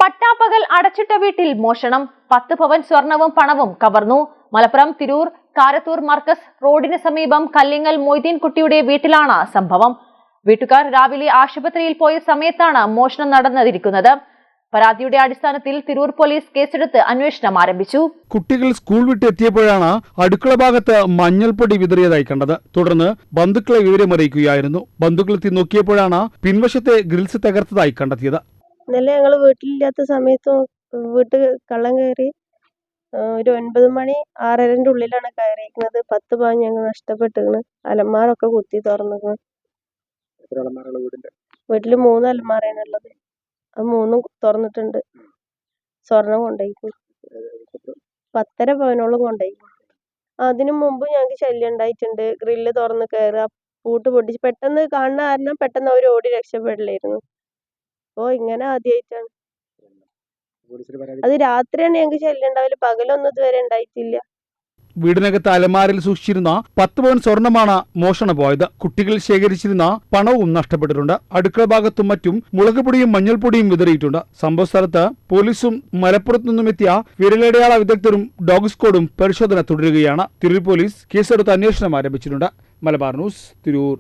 പട്ടാപ്പകൽ അടച്ചിട്ട വീട്ടിൽ മോഷണം 10 പവൻ സ്വർണവും പണവും കവർന്നു. മലപ്പുറം തിരൂർ കാരത്തൂർ മർക്കസ് റോഡിന് സമീപം കല്ലിങ്ങൽ മൊയ്തീൻകുട്ടിയുടെ വീട്ടിലാണ് സംഭവം. വീട്ടുകാർ രാവിലെ ആശുപത്രിയിൽ പോയ സമയത്താണ് മോഷണം നടന്നിരിക്കുന്നത്. പരാതിയുടെ അടിസ്ഥാനത്തിൽ തിരൂർ പോലീസ് കേസെടുത്ത് അന്വേഷണം ആരംഭിച്ചു. കുട്ടികൾ സ്കൂൾ വിട്ടെത്തിയപ്പോഴാണ് അടുക്കള ഭാഗത്ത് മഞ്ഞൾപ്പൊടി വിതറിയതായി കണ്ടത്. തുടർന്ന് ബന്ധുക്കളെ വിവരമറിയിക്കുകയായിരുന്നു. ബന്ധുക്കളെത്തി നോക്കിയപ്പോഴാണ് പിൻവശത്തെ ഗ്രിൽസ് തകർത്തതായി കണ്ടെത്തിയത്. ഇന്നലെ ഞങ്ങൾ വീട്ടിലില്ലാത്ത സമയത്ത് വീട്ടിൽ കള്ളം കയറി. ഒരു 9 മണി 6:30 ഉള്ളിലാണ് കയറിയിരിക്കുന്നത്. 10 പവൻ ഞങ്ങൾ നഷ്ടപ്പെട്ടിരുന്നു. അലമാറൊക്കെ കുത്തി തുറന്നിരുന്നു. വീട്ടിൽ 3 അലമാറയാണുള്ളത്. അത് 3 തുറന്നിട്ടുണ്ട്. സ്വർണം കൊണ്ടുപോയി 10.5 പവനോളം കൊണ്ടുപോയി. അതിനു മുമ്പ് ഞങ്ങൾക്ക് ശല്യം ഉണ്ടായിട്ടുണ്ട്. ഗ്രില്ല് തുറന്ന് കയറുക, പൂട്ട് പൊട്ടിച്ച് പെട്ടെന്ന് കാണുന്ന കാരണം പെട്ടെന്ന് അവർ ഓടി രക്ഷപ്പെടില്ലായിരുന്നു. അപ്പോൾ ഇങ്ങനെ ആദ്യമായിട്ടാണ്. അത് രാത്രിയാണ് ഞങ്ങൾക്ക് ശല്യം ഉണ്ടാവില്ല, പകലൊന്നും ഇതുവരെ ഉണ്ടായിട്ടില്ല. വീടിനകത്ത് അലമാരയിൽ സൂക്ഷിച്ചിരുന്ന 10 പവൻ സ്വർണമാണ് മോഷണം പോയത്. കുട്ടികൾ ശേഖരിച്ചിരുന്ന പണവും നഷ്ടപ്പെട്ടിട്ടുണ്ട്. അടുക്കള ഭാഗത്തും മറ്റും മുളകുപൊടിയും മഞ്ഞൾപ്പൊടിയും വിതറിയിട്ടുണ്ട്. സംഭവ സ്ഥലത്ത് പോലീസും മലപ്പുറത്തു നിന്നുമെത്തിയ വിരലടയാള വിദഗ്ധരും ഡോഗ് സ്ക്വാഡും പരിശോധന തുടരുകയാണ്. തിരൂർ പോലീസ് കേസെടുത്ത് അന്വേഷണം ആരംഭിച്ചിട്ടുണ്ട്. മലബാർ ന്യൂസ്, തിരൂർ.